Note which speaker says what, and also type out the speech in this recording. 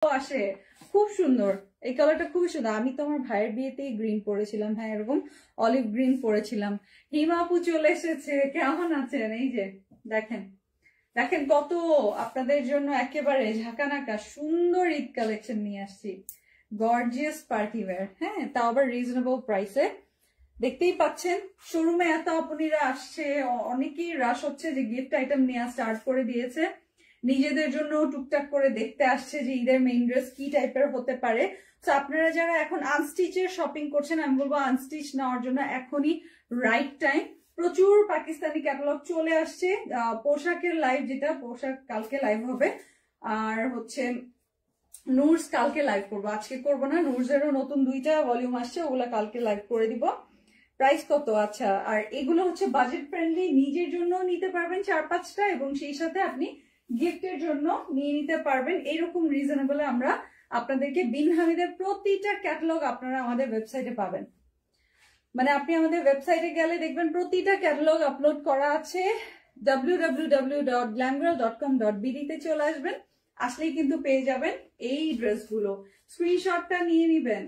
Speaker 1: আসে, খুব সুন্দর। এই কালারটা খুবই সুন্দর। আমি তো আমার ভাইয়ের বিয়েতেই গ্রিন পরেছিলাম, হ্যাঁ এরকম অলিভ গ্রিন পরেছিলাম। হিমা আপু চলে এসেছে, কেমন আছেন? এই যে দেখেন দেখেন কত আপনাদের জন্য একেবারে ঝাঁকানাকা সুন্দর ঈদ কালেকশন নিয়ে আসছি, গর্জিয়াস পার্টি ওয়্যার, হ্যাঁ তাও আবার রিজনেবল প্রাইসে। দেখতেই পাচ্ছেন শোরুমে এত আপনিরা আসছে, অনেকেই রাশ হচ্ছে যে গিফট আইটেম নিয়ে স্টার্ট করে দিয়েছে, নিজেদের জন্য টুকটাক করে দেখতে আসছে যে ঈদের মেইন ড্রেস কি টাইপের হতে পারে। তো আপনারা যারা এখন আনস্টিচের শপিং করছেন, আমি বলবো আনস্টিচ নেওয়ার জন্য এখনই রাইট টাইম। প্রচুর পাকিস্তানি ক্যাটালগ চলে আসছে, পোশাকের লাইভ, যেটা পোশাক কালকে লাইভ হবে, আর হচ্ছে নুরস কালকে লাইভ করবো, আজকে করবো না। নুরসেরও নতুন 2টা ভলিউম আসছে, ওগুলা কালকে লাইভ করে দিব। প্রাইস কত? আচ্ছা, আর এগুলো হচ্ছে বাজেট ফ্রেন্ডলি, নিজের জন্য নিতে পারবেন 4-5টা, এবং সেই সাথে আপনি গিফটের জন্য নিয়ে নিতে পারবেন। এইরকম রিজনেবলে আমরা আপনাদেরকে বিন হামিদের প্রতিটা ক্যাটালগ আপনারা আমাদের ওয়েবসাইটে পাবেন। মানে আপনি আমাদের ওয়েবসাইটে গেলে দেখবেন প্রতিটা ক্যাটালগ আপলোড করা আছে। www.glamgirl.com.bd তে চলে আসবেন, আসলেই কিন্তু পেয়ে যাবেন এই ড্রেসগুলো। স্ক্রিনশটটা নিয়ে নিবেন।